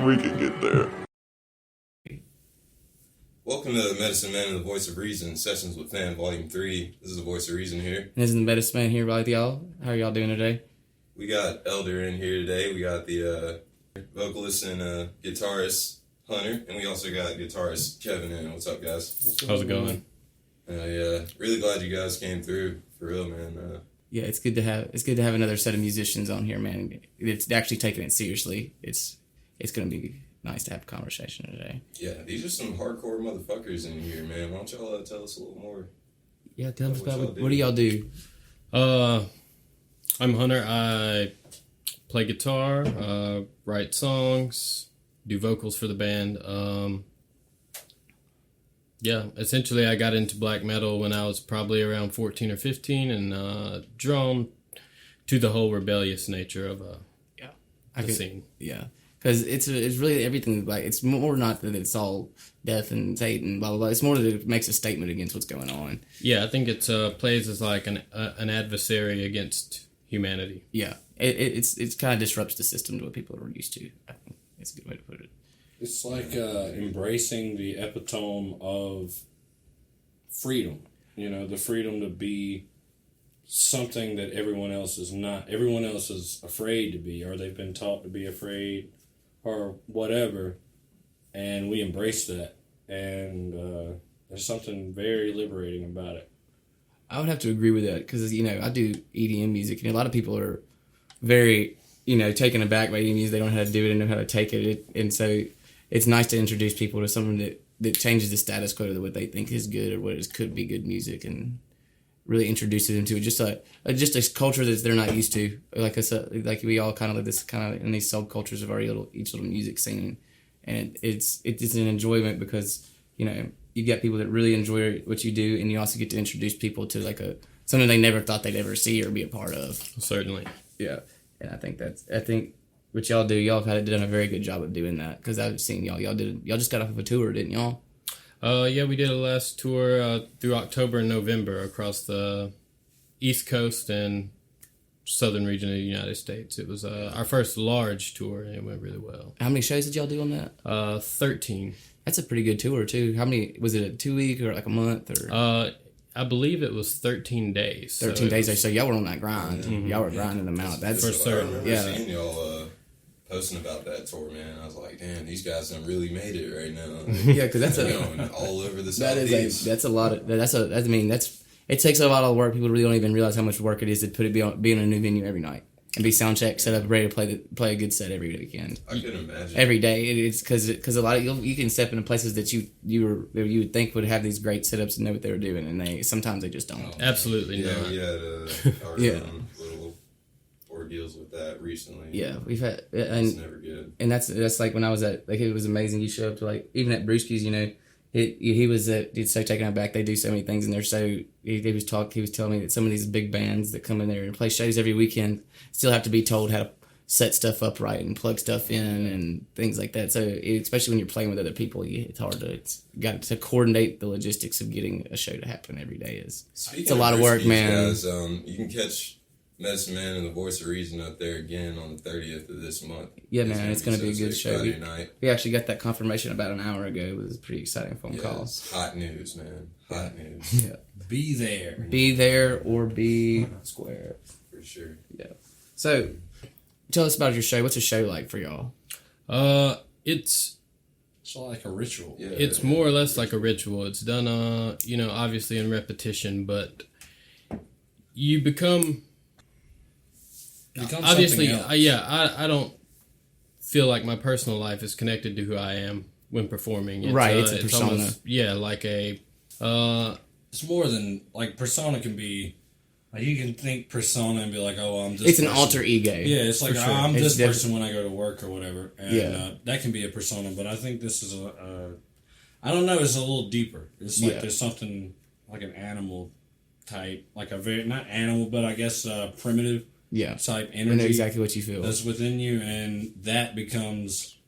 We can get there. Welcome to the Medicine Man and the Voice of Reason, Sessions with Fan, Volume 3. This is the Voice of Reason here. And this is the Medicine Man here with y'all. How are y'all doing today? We got Eldre in here today. We got the vocalist and guitarist, Hunter. And we also got guitarist, Kevin, in. What's up, guys? How's it going? Really glad you guys came through, for real, man. Yeah, it's good to have another set of musicians on here, man. It's actually taking it seriously. It's going to be nice to have a conversation today. Yeah, these are some hardcore motherfuckers in here, man. Why don't y'all tell us a little more? Yeah, tell us about what do y'all do? I'm Hunter. I play guitar, write songs, do vocals for the band. Essentially I got into black metal when I was probably around 14 or 15 and drawn to the whole rebellious nature of the scene. Yeah. Because it's really everything, like, it's more not that it's all death and Satan, blah, blah, blah. It's more that it makes a statement against what's going on. Yeah, I think it plays as like an adversary against humanity. Yeah. It's kind of disrupts the system to what people are used to. I think it's a good way to put it. It's like embracing the epitome of freedom. You know, the freedom to be something that everyone else is not. Everyone else is afraid to be, or they've been taught to be afraid, or whatever, and we embrace that, and there's something very liberating about it. I would have to agree with that, because, I do EDM music, and a lot of people are very, taken aback by EDM music. They don't know how to do it and know how to take it, and so it's nice to introduce people to something that changes the status quo to what they think is good or what could be good music, and really introduces them to just a culture that they're not used to. Like we all kind of live this kind of in these subcultures of each little music scene, and it's an enjoyment because you get people that really enjoy what you do, and you also get to introduce people to something they never thought they'd ever see or be a part of. Certainly, yeah, and I think what y'all do, y'all have done a very good job of doing that, because I've seen y'all just got off of a tour, didn't y'all? Yeah, we did a last tour through October and November across the East Coast and southern region of the United States. It was our first large tour, and it went really well. How many shows did y'all do on that? 13. That's a pretty good tour, too. How many, was it a 2 week or like a month? Or I believe it was 13 days. 13 days, so y'all were on that grind. Mm-hmm. Y'all were grinding them out. That's for certain. I remember seeing y'all posting about that tour, man. I was like, damn, these guys done really made it right now. Yeah, because that's all over the Southeast. It takes a lot of work. People really don't even realize how much work it is to be in a new venue every night and be sound checked, set up, ready to play a good set every weekend. I couldn't imagine every day. It's because a lot of you can step into places that you would think would have these great setups and know what they were doing, and sometimes they just don't. Oh, absolutely yeah, not. We had our own little ordeals with that recently. Yeah, we've had, it's never good. And that's like when I was it was amazing. You show up to even at Brewski's, he was so taken aback. They do so many things, and they're so. He was telling me that some of these big bands that come in there and play shows every weekend still have to be told how to set stuff up right and plug stuff in and things like that. So especially when you're playing with other people, it's hard to coordinate the logistics of getting a show to happen every day. It's a lot of work, man. Guys, you can catch Medicine Man and the Voice of Reason up there again on the 30th of this month. Yeah, man, it's going to be a good show. Friday night. We actually got that confirmation about an hour ago. It was a pretty exciting phone call. It's hot news, man. Hot news. Yeah. Be there. Be there or be square. For sure. Yeah. So, tell us about your show. What's a show like for y'all? It's like a ritual. Yeah, it's more or less like a ritual. It's done, obviously in repetition, but you become obviously, I don't feel like my personal life is connected to who I am when performing. It's a persona. Almost, like a... it's more than... Like, persona can be... Like, you can think persona and be like, oh, I'm this It's person. an alter ego. Yeah, it's like, sure. I'm this person when I go to work or whatever. And that can be a persona, but I think this is I don't know, it's a little deeper. It's like there's something like an animal type, like a very... Not animal, but I guess primitive... type energy. I know exactly what you feel. That's within you, and that becomes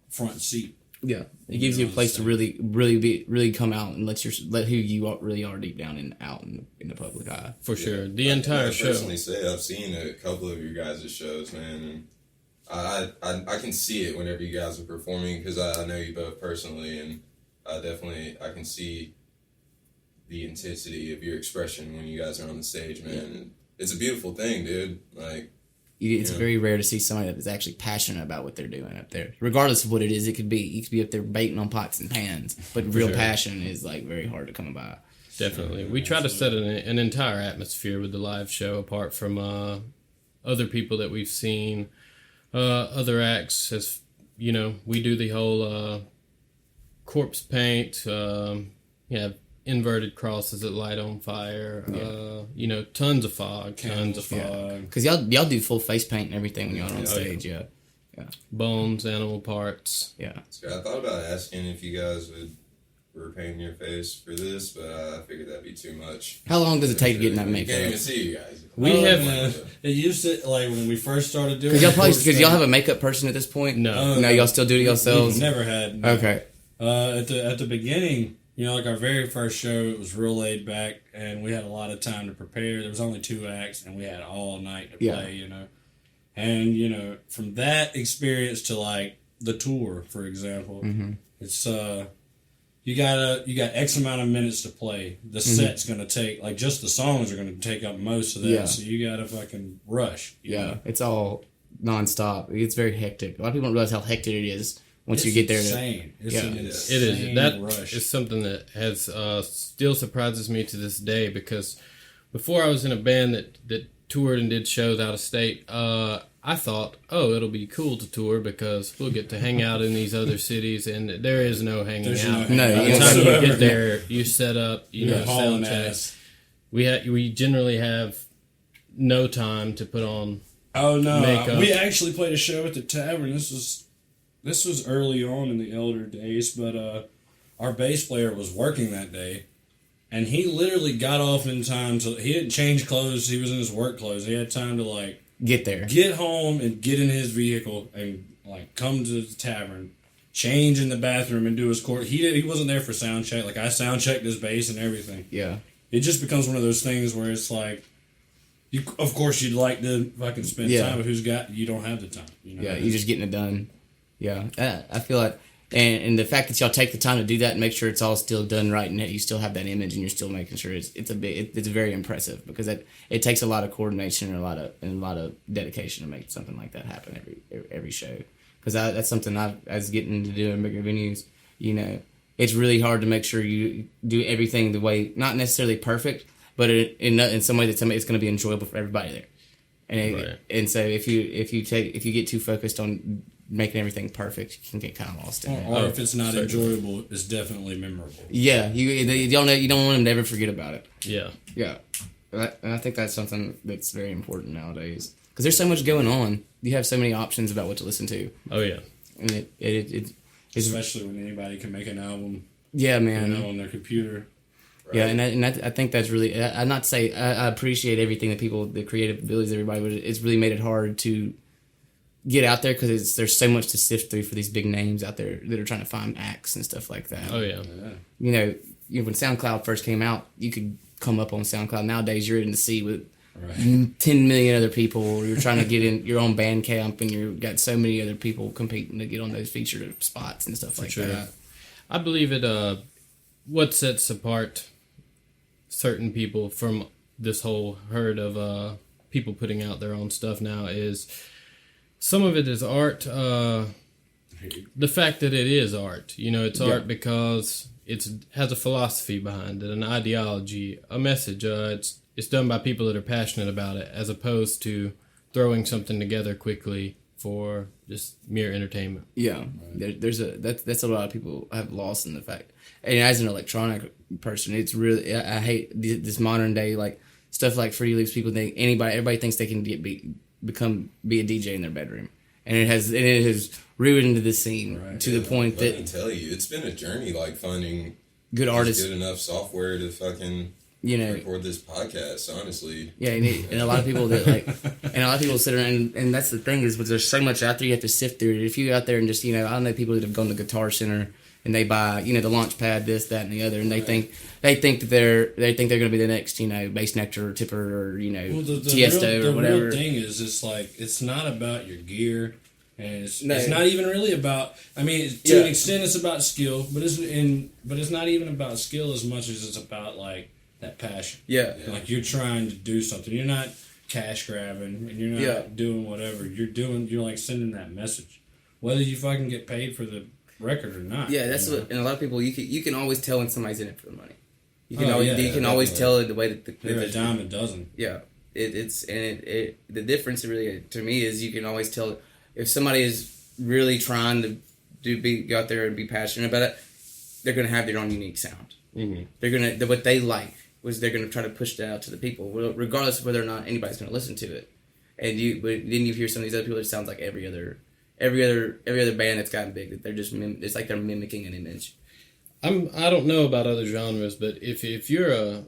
front seat. Yeah, it gives you a place to really come out and let who you really are deep down out in the public eye. For sure, the entire show. I personally say I've seen a couple of your guys' shows, man, and I can see it whenever you guys are performing because I know you both personally, and I can see the intensity of your expression when you guys are on the stage, man. And it's a beautiful thing, dude. Like, it's very rare to see somebody that is actually passionate about what they're doing up there, regardless of what it is. It could be you could be up there baiting on pots and pans, but real passion is like very hard to come by. Definitely, we try to set an entire atmosphere with the live show, apart from other people that we've seen, other acts. As you know, we do the whole corpse paint. Inverted crosses that light on fire. Tons of fog. Because y'all do full face paint and everything when y'all on stage. Yeah. Bones, animal parts. Yeah. So I thought about asking if you guys would repaint your face for this, but I figured that'd be too much. How long does it take to get in that I can't even makeup? see you guys. It used to, like, when we first started doing it. Because y'all have a makeup person at this point? No. No, y'all still do it yourselves? We've never had. No. Okay. At the beginning, like our very first show, it was real laid back, and we had a lot of time to prepare. There was only 2 acts, and we had all night to play, And, from that experience to, like, the tour, for example, it's, you got X amount of minutes to play. The set's going to take, like, just the songs are going to take up most of that, so you got to fucking rush. You know? It's all nonstop. It's very hectic. A lot of people don't realize how hectic it is once you get there. Insane. It's an insane It is. That rush. is something that has still surprises me to this day, because before I was in a band that toured and did shows out of state, I thought, it'll be cool to tour because we'll get to hang out in these other cities, and there is no hanging out. No, By the time you get there, you set up, sound check. ass. We generally have no time to put on. Oh no! Makeup. We actually played a show at the tavern. This was early on in the Eldre days, but our bass player was working that day, and he literally got off in time to. He didn't change clothes. He was in his work clothes. He had time to like Get there. get home and get in his vehicle and like come to the tavern, change in the bathroom and do his chord. He wasn't there for sound check. Like I sound checked his bass and everything. Yeah. It just becomes one of those things where it's like. Of course, you'd like to fucking spend time, but you don't have the time. Yeah, you're just getting it done. Yeah, I feel like, and the fact that y'all take the time to do that and make sure it's all still done right and that you still have that image and you're still making sure it's very impressive because it takes a lot of coordination and a lot of dedication to make something like that happen every show. Because that's something I was getting to do in bigger venues. It's really hard to make sure you do everything the way, not necessarily perfect, but in some way that it's going to be enjoyable for everybody there. And so if you get too focused on making everything perfect, you can get kind of lost in it. Or if it's not enjoyable, it's definitely memorable. Yeah, you don't want them to ever forget about it. Yeah. And I think that's something that's very important nowadays because there's so much going on. You have so many options about what to listen to. Oh yeah, and it's especially when anybody can make an album. Yeah, man. On their computer. Right. Yeah, and I think that's really. I'm not say I appreciate everything that the creative abilities, everybody, but it's really made it hard to get out there because there's so much to sift through for these big names out there that are trying to find acts and stuff like that. Oh yeah. When SoundCloud first came out, you could come up on SoundCloud. Nowadays, you're in the sea with 10 million other people. You're trying to get in your own Bandcamp, and you've got so many other people competing to get on those featured spots and stuff like that. I believe it. What sets apart certain people from this whole herd of people putting out their own stuff now is some of it is art. The fact that it is art, it's art because it has a philosophy behind it, an ideology, a message. It's done by people that are passionate about it, as opposed to throwing something together quickly for just mere entertainment. Yeah, that's a lot of people have lost in the fact. And as an electronic person, it's really I hate this modern day like stuff like Free Loops. People think everybody thinks they can be a DJ in their bedroom, and it has ruined the scene to the point that. Let me tell you, it's been a journey like finding good artists, good enough software to fucking record this podcast. Honestly, yeah, and a lot of people sit around, and that's the thing is, there's so much out there you have to sift through. If you go out there and just I know people that have gone to Guitar Center. And they buy, the launch pad, this, that, and the other, and they think that they're going to be the next, Bass Nectar or Tipper or Tiesto or whatever. The real thing is, it's like it's not about your gear. And it's No. not even really about. I mean, to an extent, it's about skill, but it's not even about skill as much as it's about like that passion. Yeah. Like you're trying to do something. You're not cash grabbing, and you're not doing whatever. You're like sending that message, whether you fucking get paid for the record or not. Yeah, that's you know? what. And a lot of people, you can always tell when somebody's in it for the money. You can Oh, always tell it the way that They're a dime a dozen. Yeah, the difference really to me is you can always tell if somebody is really trying to go out there and be passionate about it. They're gonna have their own unique sound. Mm-hmm. They're gonna what they like was they're gonna try to push that out to the people, regardless of whether or not anybody's gonna listen to it. And then you hear some of these other people that sounds like every other band that's gotten big. That they're just it's like they're mimicking an image. I don't know about other genres, but if you're a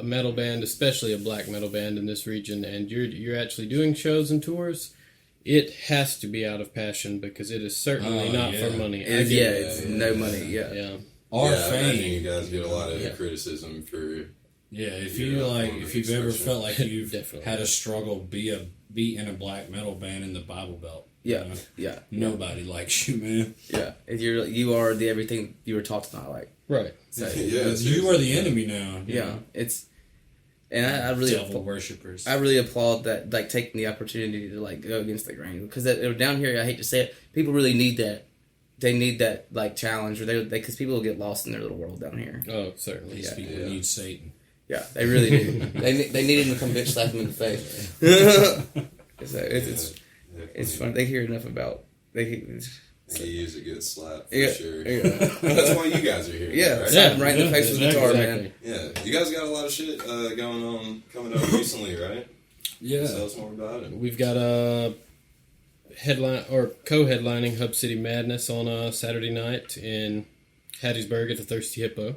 metal band, especially a black metal band in this region, and you're actually doing shows and tours, it has to be out of passion because it is certainly not for money. It's no money. Yeah. Or I fame. imagine you guys get a lot of criticism for. Yeah, if you've ever felt like you've Definitely. had a struggle, be in a black metal band in the Bible Belt. Yeah, you know? yeah. Nobody likes you, man. Yeah, you are the everything you were taught to not like. Right. So, You are the enemy now. Yeah, it's, and I really devil worshippers. I really applaud that, like taking the opportunity to like go against the grain because down here I hate to say it, people really need that. They need that like challenge, or because people will get lost in their little world down here. Oh, certainly. These people need Satan. Yeah, they really do. they need him to come bitch slap him in the face. So it's fun. They hear enough about He use a good slap for Yeah, sure. yeah. That's why you guys are here. Yeah, right? slap him right in the face with the guitar, man. Yeah, you guys got a lot of shit going on coming up recently, right? Yeah. Tell us more about it. We've got a headline or co-headlining Hub City Madness on a Saturday night in Hattiesburg at the Thirsty Hippo.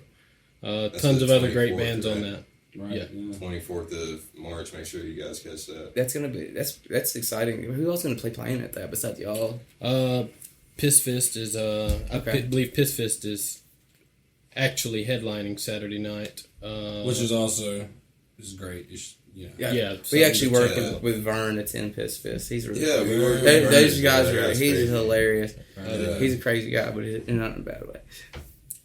Tons the of other great 24th, bands on right? that. Right. Yeah. 24th of March. Make sure you guys catch that. That's exciting. Who else gonna playing at that besides y'all? Piss Fist is I believe Piss Fist is actually headlining Saturday night, Which is also great. Yeah, we actually work Yeah. with Vern. It's in Piss Fist. He's really Yeah, cool. we work with Those Vern. guys Yeah, are. that's He's crazy. hilarious. Yeah. He's a crazy guy, but not in a bad way.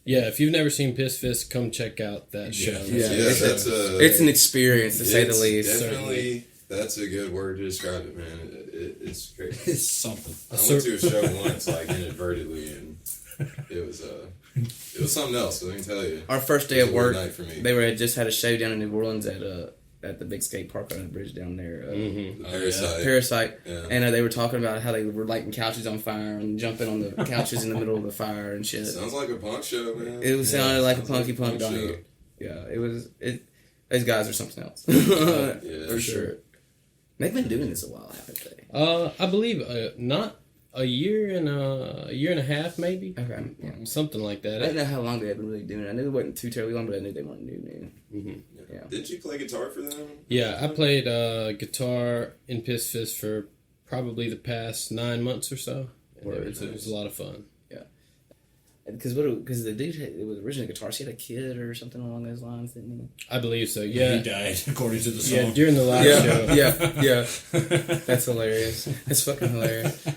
Yeah, if you've never seen Piss Fist, come check out that show. Yeah. It's an experience to say the least. Definitely, that's a good word to describe it, man. It's great. It's something. I went to a show once, like inadvertently, and it was something else. Let me tell you. Our first day It was of a work, weird night for me. they had just had a show down in New Orleans at the big skate park on the bridge down there. The Parasite. Parasite. Yeah. And they were talking about how they were lighting couches on fire and jumping on the couches in the middle of the fire and shit. Sounds like a punk show, man. It was sounded like a sounds punky punk show. down. Yeah, it was. Those guys are something else. Yeah, for sure. They've been doing this a while, haven't they? I believe not a year and a half, maybe. Okay. Yeah. Something like I that. don't know how long they had been really doing it. I knew it wasn't too terribly long, but I knew they weren't new. Yeah. Didn't you play guitar for them? Yeah, I played guitar in Piss Fist for probably the past 9 months or so. And it was a lot of fun. Because the dude it was originally a guitarist. He had a kid or something along those lines, didn't I believe so. He Yeah, died, according to the song. yeah. During the live show. Yeah. That's hilarious. That's fucking hilarious.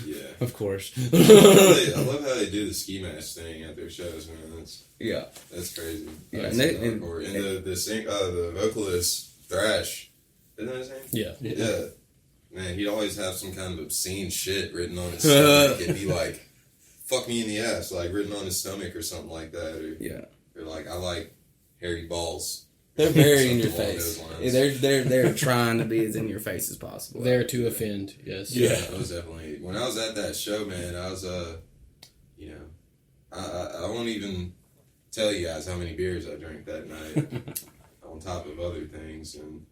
Yeah. Of course. I love how they do the ski mask thing at their shows, man. That's crazy. Yeah, That's and hardcore. And the vocalist Thrash, isn't that his name? Yeah. Yeah. Man, he'd always have some kind of obscene shit written on his stomach. It'd be like, "Fuck me in the ass," like written on his stomach or something like that. Or like, "I like hairy balls." They're very in your Something along face. those lines. They're trying to be as in your face as possible. There to offend, yes. Yeah, it was definitely. When I was at that show, man, I was I won't even tell you guys how many beers I drank that night, on top of other things, and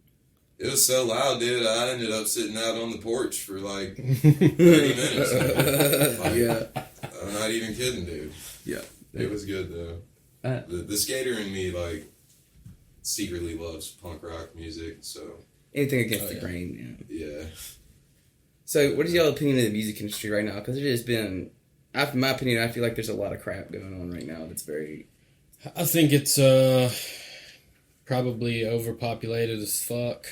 it was so loud, dude. I ended up sitting out on the porch for like 30 minutes. Like, I'm not even kidding, dude. Yeah. It was good though. The skater in me like secretly loves punk rock music, so Anything against the grain. yeah. So, what is y'all's opinion of the music industry right now? Because it has been, in my opinion, I feel like there's a lot of crap going on right now that's very... I think it's probably overpopulated as fuck.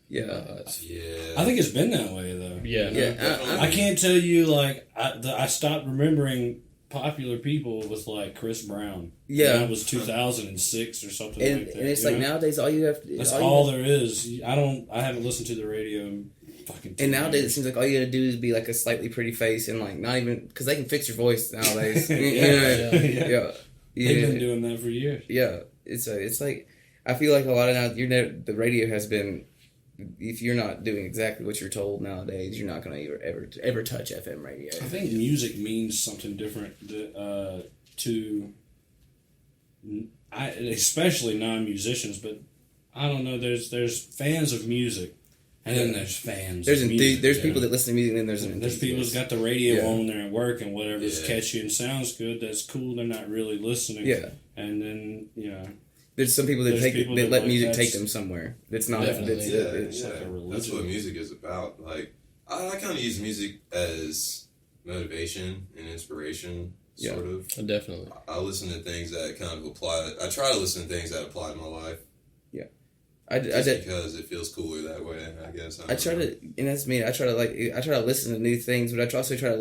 Yeah. Yeah. I think it's been that way though. Yeah. Yeah. I can't tell you like I stopped remembering popular people with like Chris Brown. Yeah. That was 2006 or something And, like that. and it's you like know? nowadays all you have to That's all there is. I haven't listened to the radio in fucking 10 And nowadays it years. seems like all you gotta do is be like a slightly pretty face and like not even because they can fix your voice nowadays. Yeah. yeah. They've been doing that for years. Yeah, it's like I feel like a lot of now the radio has been. If you're not doing exactly what you're told nowadays, you're not gonna ever touch FM radio. I think music means something different to especially non-musicians, but I don't know. There's fans of music, and then there's fans. There's of music, there's people that listen to music, and then there's people who's got the radio Yeah. on there at work and whatever's Yeah. catchy and sounds good. That's cool. They're not really listening. Yeah. And then There's some people that There's people that that let like music that's- take them somewhere. That's not. Definitely. That's, Yeah, it's like a that's religion. what music is about. Like, I kind of use music as motivation and inspiration, Yeah. sort of. Definitely. I listen to things that kind of apply. I try to listen to things that apply to my life, just because it feels cooler that way. I guess. I try to, and that's me. I try to listen to new things, but I also try to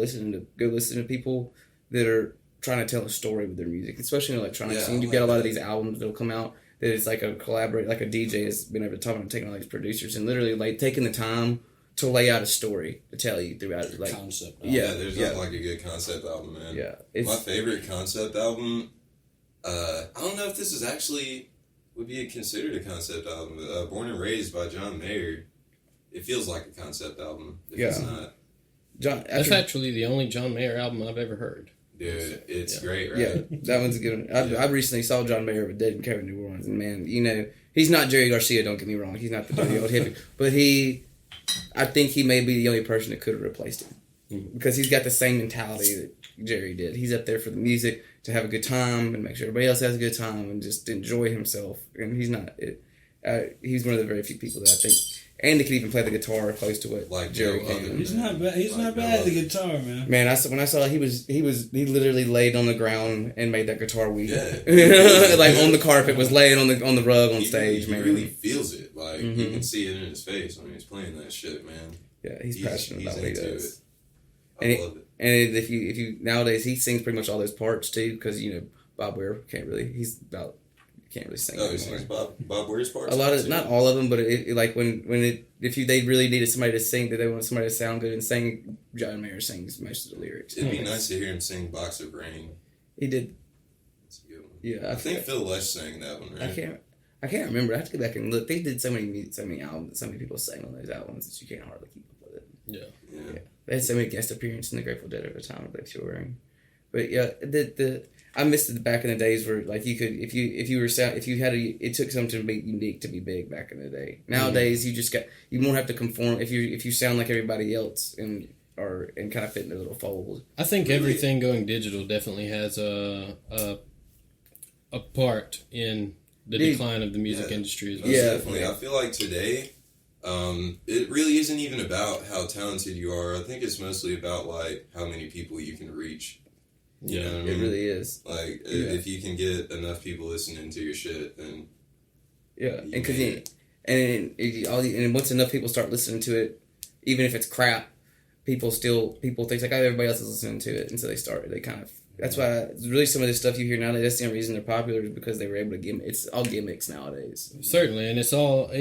go listen to people that are trying to tell a story with their music, especially in electronics. Yeah, and you I get a like lot of that. these albums that'll come out that it's like a collaborate, like a DJ has been over the top and taking all these producers and literally like taking the time to lay out a story to tell you throughout it. Like, concept. Yeah. There's yeah. nothing like a good concept album, man. yeah, My it's favorite concept album. I don't know if this is actually would be considered a concept album. But, Born and Raised by John Mayer. It feels like a concept album. If it's Yeah. not. John. That's After, actually the only John Mayer album I've ever heard. Dude, it's Yeah. great, right? yeah, that one's a good one. Yeah. I recently saw John Mayer with Dead and Kevin New Orleans, and man, he's not Jerry Garcia. Don't get me wrong, he's not the dirty old hippie, but I think he may be the only person that could have replaced him because he's got the same mentality that Jerry did. He's up there for the music, to have a good time and make sure everybody else has a good time and just enjoy himself. And he's not. He's one of the very few people that I think, and he can even play the guitar close to what Like Jerry no can. other. He's not bad. He's Like not no bad at the other. guitar, man. Man, when I saw he literally laid on the ground and made that guitar weep. Yeah. Like on the carpet, was laying on the rug on He stage, man. really, he really feels it. Like you Mhm. can see it in his face when he's playing that shit, man. Yeah, he's passionate about what he into does. it. I And love it. And if you nowadays he sings pretty much all those parts too, because Bob Ware can't really sing. Oh, he anymore. sings Bob Ware's parts. A lot of too? not all of them, but like they really needed somebody to sing, that they want somebody to sound good and sing. John Mayer sings most of the lyrics. It'd be nice to hear him sing "Box of Rain." He did. That's a good one. Yeah, I think Phil Lesh sang that one, right? I can't remember. I have to go back and look. They did so many albums, so many people sang on those albums that you can't hardly keep up with it. Yeah. Yeah. They had so many guest appearances in the Grateful Dead over the time of their touring. But yeah, I missed it back in the days where like you could if you had it took something to be unique to be big back in the day. Nowadays you won't have to conform if you sound like everybody else and kind of fit in their little fold. I think everything going digital definitely has a part in the Dude. decline of the music Yeah. industry as well. Most Yeah. definitely. I feel like today, it really isn't even about how talented you are. I think it's mostly about like how many people you can reach. You know what I It mean? really is. Like Yeah. if you can get enough people listening to your shit, then Yeah, You and because made it. and once enough people start listening to it, even if it's crap, people think like, oh, everybody else is listening to it, and so they kind of. That's why really some of this stuff you hear nowadays. That's the only reason they're popular is because they were able to it's all gimmicks nowadays. Certainly, and it's all.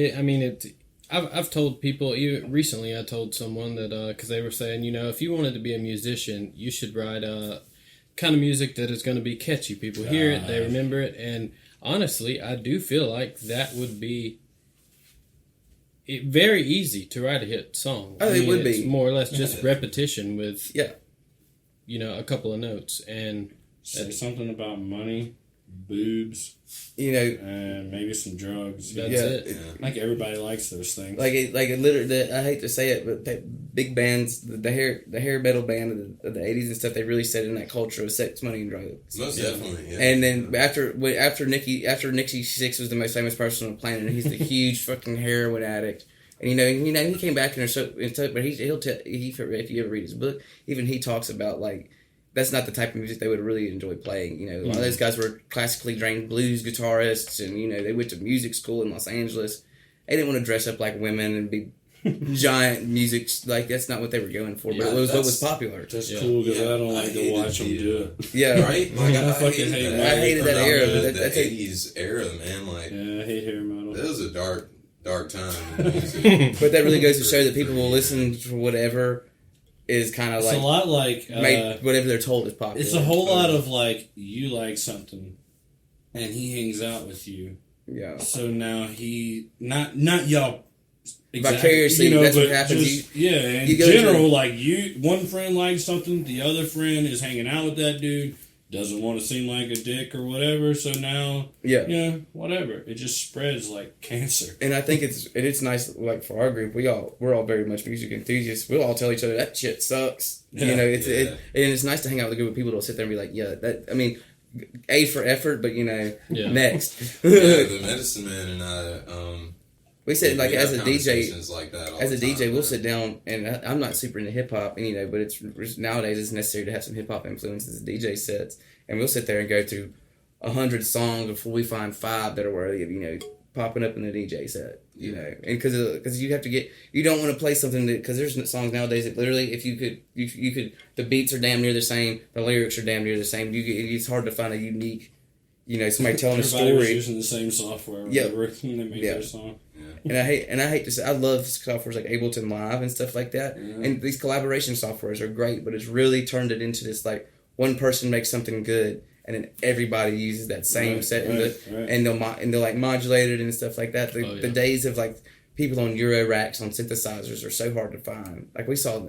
I've told people. Even recently, I told someone that because they were saying, if you wanted to be a musician, you should write kind of music that is going to be catchy. People hear it, they remember it, and honestly, I do feel like that would be very easy to write a hit song. Oh, it would it's be. more or less just repetition with Yeah. A couple of notes, and Say something about money, boobs, and maybe some drugs. that's Yeah. it. yeah. Like everybody likes those things. It literally. I hate to say it, but that big bands, the hair metal band of the '80s and stuff, they really set in that culture of sex, money, and drugs. Most definitely. Yeah. And then after Nikki Sixx was the most famous person on the planet, and he's the huge fucking heroin addict. And he came back but he'll tell if you ever read his book, even he talks about like that's not the type of music they would really enjoy playing. A lot of those guys were classically trained blues guitarists, and they went to music school in Los Angeles, they didn't want to dress up like women and be giant music. Like, that's not what they were going for, but Yeah, it was what that's- was popular. That's cool because I don't like to watch them do it. Yeah. Right? Like, I fucking hate hated that. I hated that era, but The that's a- 80s era, man. Like, Yeah, I hate hair metal. it was a dark time in music. But that really goes to show that people will listen to whatever is kind of It's like a lot like made whatever they're told is popular. it's a whole lot of like you like something, and he hangs out with you. Yeah. So now he not y'all. Vicariously, that's what happens. Just, in you go general, to- like one friend likes something, the other friend is hanging out with that dude, doesn't want to seem like a dick or whatever. So now, Yeah. whatever. It just spreads like cancer. And I think it's nice, like, for our group, we're all very much music enthusiasts. We'll all tell each other that shit sucks. Yeah. You know, and it's nice to hang out with a group of people that'll sit there and be like, yeah, that. I mean, A for effort, but next. Yeah, the Medicine Man and I, We sit like we as have a DJ. conversations like that all As a the time, DJ, we'll man. sit down, and I'm not super into hip hop, but it's nowadays it's necessary to have some hip hop influences in DJ sets, and we'll sit there and go through 100 songs before we find 5 that are worthy of popping up in the DJ set, and because you have to you don't want to play something that because there's songs nowadays that literally if you could the beats are damn near the same, the lyrics are damn near the same, it's hard to find a unique, somebody telling a Everybody was story. using the same software. Yeah. When they made their song. And I hate to say, I love softwares like Ableton Live and stuff like that. Yeah. And these collaboration softwares are great, but it's really turned it into this like one person makes something good, and then everybody uses that same set, and they'll like modulate it and stuff like that. The days of like people on Euro racks on synthesizers are so hard to find. Like we saw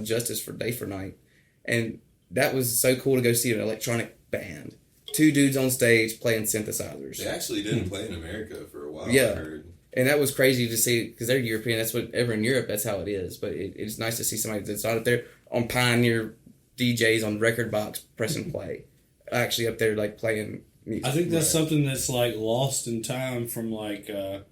Justice for Day for Night, and that was so cool to go see an electronic band. 2 dudes on stage playing synthesizers. They actually didn't play in America for a while. Yeah. I heard. And that was crazy to see because they're European. That's whatever in Europe. That's how it is. But it's nice to see somebody that's out there on Pioneer DJs on record box pressing play, actually up there like playing music. I think that's something that's like lost in time from like the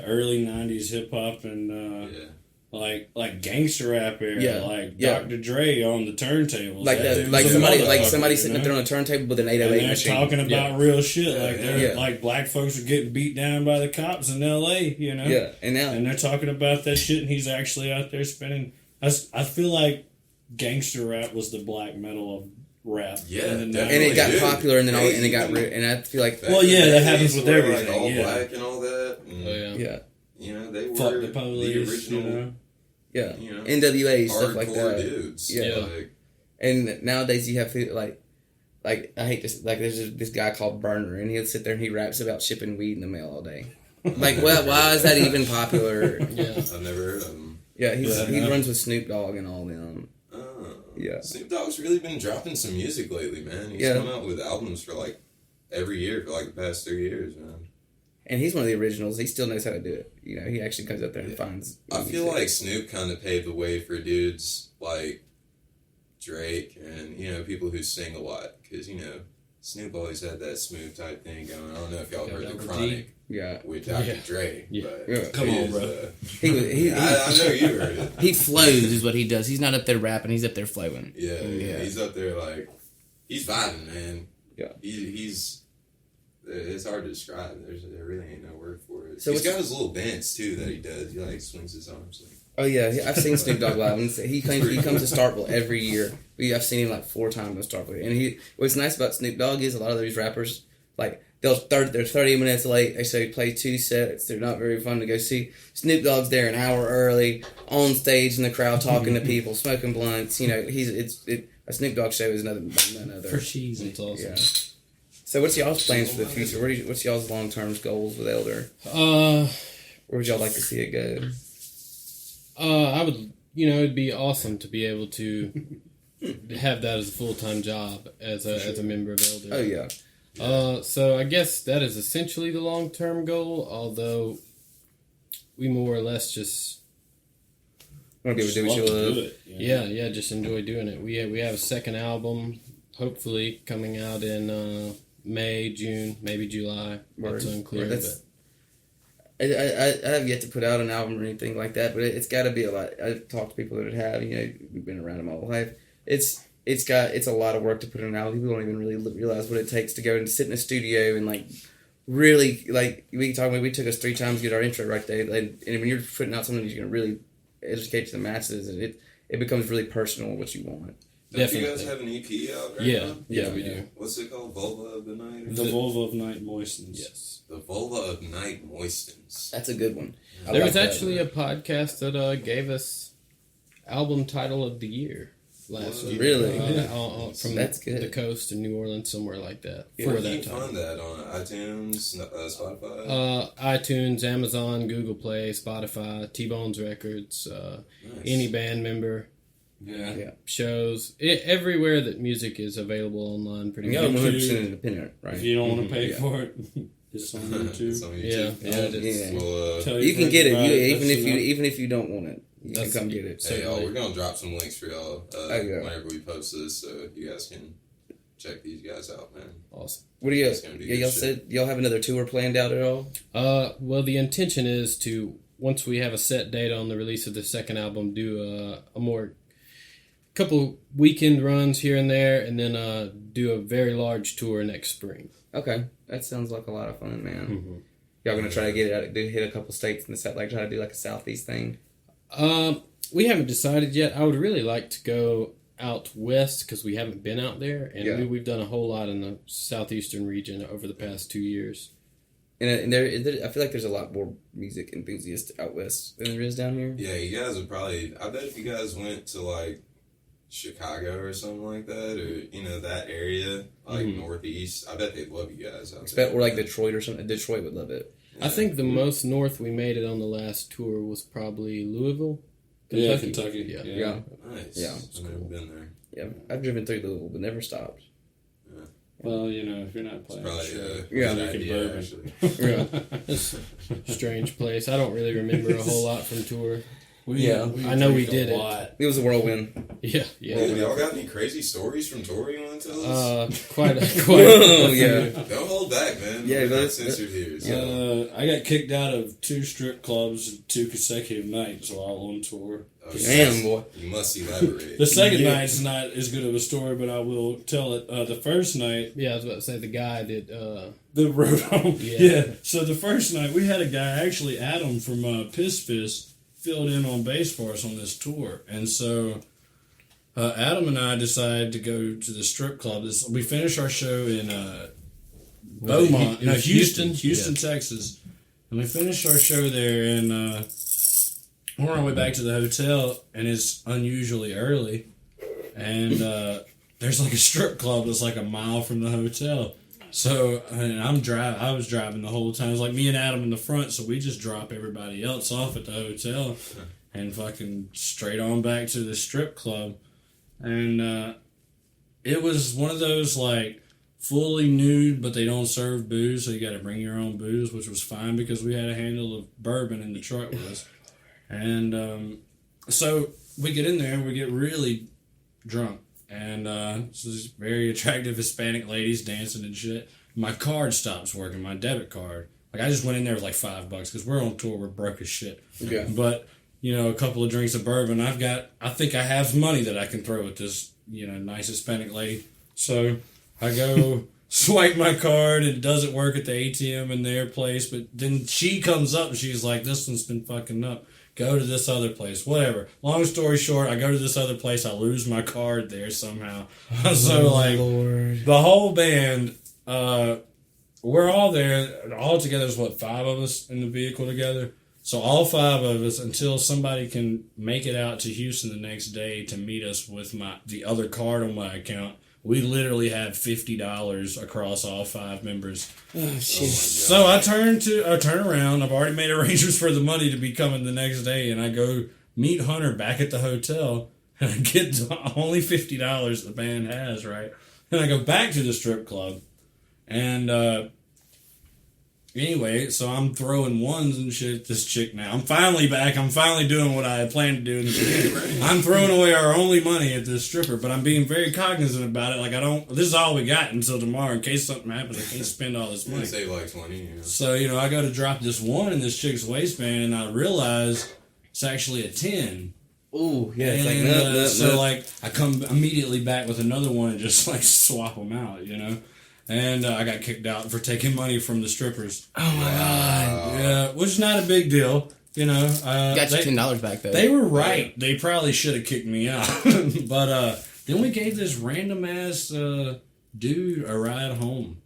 early '90s hip hop and like gangster rap era, Dr. Dre on the turntables, like that that, dude's a like motherfucker, somebody sitting up there on a turntable with an 808 and they're machine. talking about real shit, like they're Yeah. like black folks are getting beat down by the cops in L.A. Yeah, and now and they're talking about that shit, and he's actually out there spinning. I feel like gangster rap was the black metal of rap. Yeah, in the definitely. and it got Dude, popular, and then crazy. and it got and I feel like Well, yeah, that happens They with were, everything, Like, all yeah. black and all that. And, yeah, they were Fuck the police, original. yeah, You know, NWA stuff like hardcore that. dudes. Yeah. Like, And nowadays you have like I hate this, like there's this guy called Burner, and he'll sit there and he raps about shipping weed in the mail all day. Like, well, why is that even popular? Yeah. I've never heard of them. Yeah, he runs with Snoop Dogg and all them. Yeah. Snoop Dogg's really been dropping some music lately, man. He's come out with albums for like every year for like the past 3 years, man. And he's one of the originals. He still knows how to do it. He actually comes out there and finds. I feel like Snoop kind of paved the way for dudes like Drake and, people who sing a lot. Because, Snoop always had that smooth type thing going. I don't know if y'all heard The Chronic with Dr. Dre. But Come on, bro. I know you heard it. He flows is what he does. He's not up there rapping. He's up there flowing. Yeah. He's up there like, he's vibing, man. Yeah. He's it's hard to describe. There really ain't no word for it. So he's got his little dance too that he does. He like swings his arms like. Oh yeah, I've seen Snoop Dogg live. And he comes to Starkville every year. I've seen him like 4 times in Starkville. And what's nice about Snoop Dogg is a lot of these rappers like they're 30 minutes late. They say play 2 sets. They're not very fun to go see. Snoop Dogg's there an hour early on stage in the crowd talking to people, smoking blunts. A Snoop Dogg show is none other. For cheese, It's awesome. Yeah. So what's y'all's plans for the future? What's y'all's long-term goals with Eldre? Where would y'all like to see it go? I would, it'd be awesome to be able to have that as a full-time job as a member of Eldre. Oh yeah. So I guess that is essentially the long-term goal, although we more or less just Want to be able to do what you love. yeah, just enjoy doing it. We have a second album, hopefully coming out in May, June, maybe July. That's unclear. I have yet to put out an album or anything like that, but it's got to be a lot. I've talked to people that have. We've been around them all life. It's a lot of work to put in an album. People don't even really realize what it takes to go and sit in a studio and like really like we talked about. We took us 3 times to get our intro right there, and when you're putting out something that's going to really educate to the masses, and it becomes really personal what you want. Don't you guys have an EP out right now? Yeah, we do. What's it called? Vulva of the Night? The Vulva of Night Moistens. Yes. The Vulva of Night Moistens. That's a good one. There was actually a podcast that gave us album title of the year last year. Really? From That's good. the coast in New Orleans, somewhere like that. Where For can you that time. find that? On iTunes, Spotify? iTunes, Amazon, Google Play, Spotify, T-Bones Records, Nice. any band member. Yeah. Shows everywhere that music is available online. Pretty Yeah, much. 100% independent, right? If you don't want to pay Yeah. for it, it's on YouTube. It's on Yeah, YouTube. it is. Yeah. Well, Tell You your can get it, friends about even if you don't want it. You can That's- come get it. hey, y'all, we're going to drop some links for y'all yeah. whenever we post this, so you guys can check these guys out, man. Awesome. What do you? It's gonna be good Y'all shit. said y'all have another tour planned out at all? Well, the intention is to, once we have a set date on the release of the second album, do a more couple weekend runs here and there, and then do a very large tour next spring. Okay, that sounds like a lot of fun, man. Mm-hmm. Y'all gonna try to get it out, hit a couple states in the south, like try to do like a southeast thing. We haven't decided yet. I would really like to go out west because we haven't been out there, and Yeah. we've done a whole lot in the southeastern region over the past 2 years. And there, I feel like there's a lot more music enthusiasts out west than there is down here. Yeah, you guys would probably, I bet if you guys went to, like, Chicago or something like that, or, that area, like, northeast, I bet they'd love you guys out there. Or like Detroit or something. Detroit would love it. I think the most north we made it on the last tour was probably Louisville, Yeah, Kentucky. Kentucky. Yeah. Nice. Yeah. I've never been there. Yeah, I've driven through Louisville, but never stopped. Well, if you're not playing, Probably sure. Yeah. Drinking idea, bourbon. actually. It's a strange place. I don't really remember a whole lot from tour. Yeah. I know we drink did a it. lot. It was a whirlwind. Yeah. Dude, y'all got any crazy stories from tour you want to tell us? Quite. Oh yeah. Don't hold back, man. Yeah, We're but not it's- censored here. So. I got kicked out of 2 strip clubs in 2 consecutive nights while on tour. Oh, Damn, boy. You must elaborate. The second night's not as good of a story, but I will tell it. The first night, Yeah, I was about to say the guy that. the road home. Yeah. Yeah. So the first night, we had a guy, actually Adam from Piss Piss, filled in on bass for us on this tour. And so Adam and I decided to go to the strip club. We finished our show in Beaumont. It was Houston, Houston? Texas. And we finished our show there, and we're on our way back to the hotel, and it's unusually early. And there's like a strip club that's like a mile from the hotel. So, and I was driving the whole time. It was like me and Adam in the front, so we just drop everybody else off at the hotel and fucking straight on back to the strip club. And it was one of those like fully nude, but they don't serve booze, so you got to bring your own booze, which was fine because we had a handle of bourbon in the truck with us. And so we get in there and we get really drunk. And so these very attractive Hispanic ladies dancing and shit. My card stops working, my debit card. Like, I just went in there with like $5 because we're on tour, we're broke as shit. Yeah. But, a couple of drinks of bourbon, I think I have money that I can throw at this, nice Hispanic lady. So I go swipe my card, and it doesn't work at the ATM in their place. But then she comes up and she's like, this one's been fucking up. Go to this other place, whatever. Long story short, I go to this other place. I lose my card there somehow. So, like, Lord. the whole band, we're all there. All together, there's 5 of us in the vehicle together. So all 5 of us, until somebody can make it out to Houston the next day to meet us with the other card on my account, we literally have $50 across all 5 members. Oh, shit. So I turn around. I've already made arrangements for the money to be coming the next day, and I go meet Hunter back at the hotel, and I get only $50 the band has, right? And I go back to the strip club, and anyway, so I'm throwing ones and shit at this chick now. I'm finally back. I'm finally doing what I had planned to do in the beginning. I'm throwing away our only money at this stripper, but I'm being very cognizant about it. Like, this is all we got until tomorrow. In case something happens, I can't spend all this I'm money. gonna say like 20. So, I go to drop this 1 in this chick's waistband, and I realize it's actually a 10. Ooh, yeah, it's And, like, so, like, I come immediately back with another one and just, like, swap them out, and I got kicked out for taking money from the strippers. Oh my god! Yeah, which is not a big deal, you know. Got you $10 back though. They were right. They probably should have kicked me out, but then we gave this random ass dude a ride home,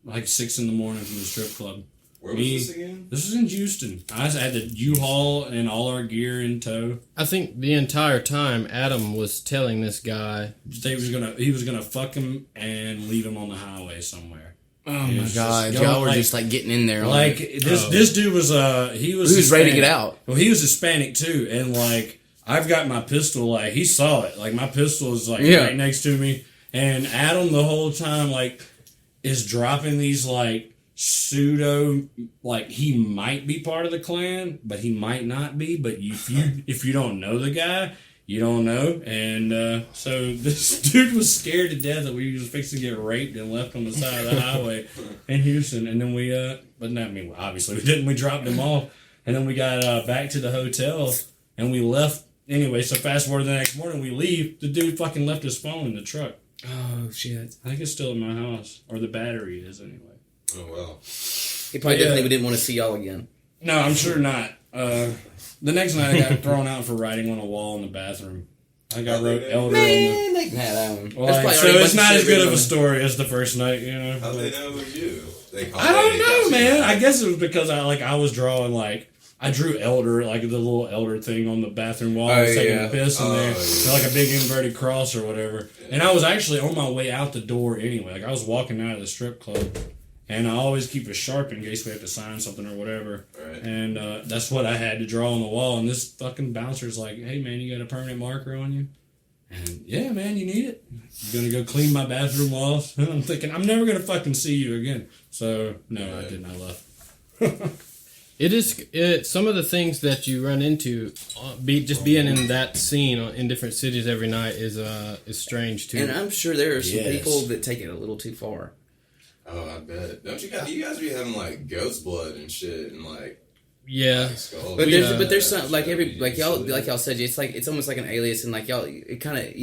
like 6 a.m. from the strip club. Where was this again? This was in Houston. I had the U-Haul and all our gear in tow. I think the entire time Adam was telling this guy He was gonna fuck him and leave him on the highway somewhere. Oh my god! Just Y'all were like- just like getting in there. Like this dude was he was ready to get Hispanic. out. Well, he was Hispanic too, and like I've got my pistol. Like he saw it. Like my pistol is like right next to me, and Adam the whole time like is dropping these like pseudo like he might be part of the Klan, but he might not be. But if you don't know the guy, you don't know. And so this dude was scared to death that we was fixing to get raped and left on the side of the highway in Houston. And then we but not me. Obviously we didn't. We dropped him off, and then we got back to the hotel and we left anyway. So fast forward to the next morning, we leave. The dude fucking left his phone in the truck. Oh shit! I think it's still in my house, or the battery is anyway. Oh wow. He probably definitely didn't want to see y'all again. No, I'm sure not. The next night I got thrown out for writing on a wall in the bathroom. I got wrote Eldre on Man, they can have that one. the... That's probably so already a it's bunch not of as shit good of written a on story as the first night, you know. How'd they know it was you? I don't know, man. I guess it was because I was drawing like... I drew Eldre, like the little Eldre thing on the bathroom wall. I was taking a piss in there. Like a big inverted cross or whatever. And I was actually on my way out the door anyway. Like I was walking out of the strip club. And I always keep it sharp in case we have to sign something or whatever. Right. And that's what I had to draw on the wall. And this fucking bouncer's like, hey, man, you got a permanent marker on you? And yeah, man, you need it. I'm going to go clean my bathroom walls. And I'm thinking, I'm never going to fucking see you again. So, no, I didn't. I left. it is some of the things that you run into being in that scene in different cities every night is strange too. And I'm sure there are some Yes. people that take it a little too far. Oh, I bet. Don't you guys be having like ghost blood and shit and like Yeah, skulls? But there's some like y'all said, it's almost like an alias, and like y'all, it kind of it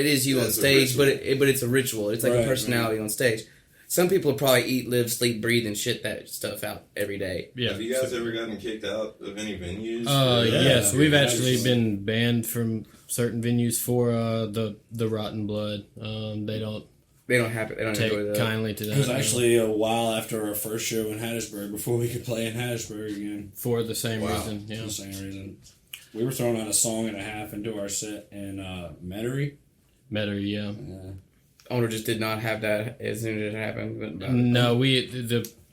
is you on It's a stage, but ritual. it's a ritual. It's like a Right, personality on stage. Some people probably eat, live, sleep, breathe, and shit that stuff out every day. yeah. Have you guys ever gotten kicked out of any venues? Yes, we've Yeah, actually absolutely. been banned from certain venues for the rotten blood. They don't They don't enjoy take that. kindly to that. It was actually a while after our first show in Hattiesburg before we could play in Hattiesburg again. for the same reason. For Yeah, the same reason. We were throwing out a song and a half into our set in Metairie. Metairie. Yeah. Owner just did not have that as soon as it happened. But No,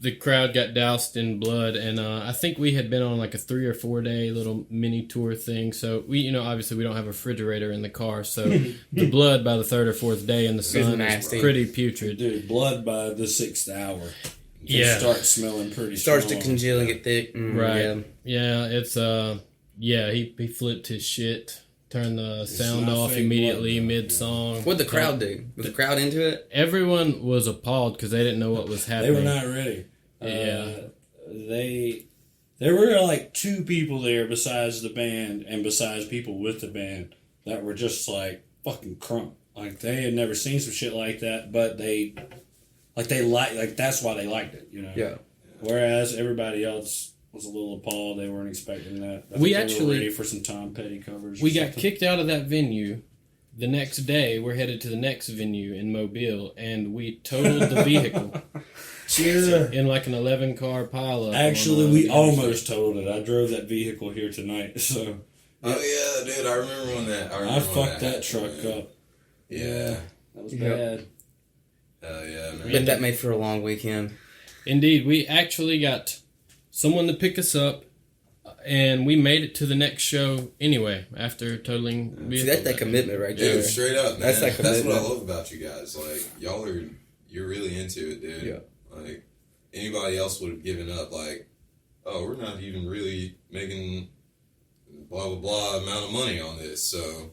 the crowd got doused in blood, and I think we had been on like a 3 or 4 day little mini tour thing. So we, obviously we don't have a refrigerator in the car, so the blood by the 3rd or 4th day in the sun is nasty. pretty putrid. Dude, blood by the 6th hour. Yeah. It starts smelling pretty starts strong. to congeal and get thick. Right. Yeah, it's he flipped his shit, turned the sound not off fake immediately blood, though. mid song. What'd the crowd do? Was the crowd into it? Everyone was appalled because they didn't know what was They happening. were not ready. Yeah. There were like 2 people there besides the band and besides people with the band that were just like fucking crunk. Like they had never seen some shit like that, but that's why they liked it, Yeah. Whereas everybody else was a little appalled. They weren't expecting that. I We think they were actually- ready for some Tom Petty covers. We or got something. kicked out of that venue. The next day, we're headed to the next venue in Mobile, and we totaled the vehicle Yeah. in like an 11-car pileup. Actually, on, we the almost totaled it. I drove that vehicle here tonight, so Oh yeah, dude. I remember when that. I fucked that truck man. up. Yeah. That was Yep. bad. Hell yeah, man. But that made for a long weekend. Indeed, we actually got someone to pick us up, and we made it to the next show anyway after totaling. See, vehicle that's that that commitment right there. Dude, straight up, man. That's That's, that what I commitment. love about you guys. Like, you're really into it, dude. Yeah. Like, anybody else would have given up, like, oh, we're not even really making blah, blah, blah amount of money on this, so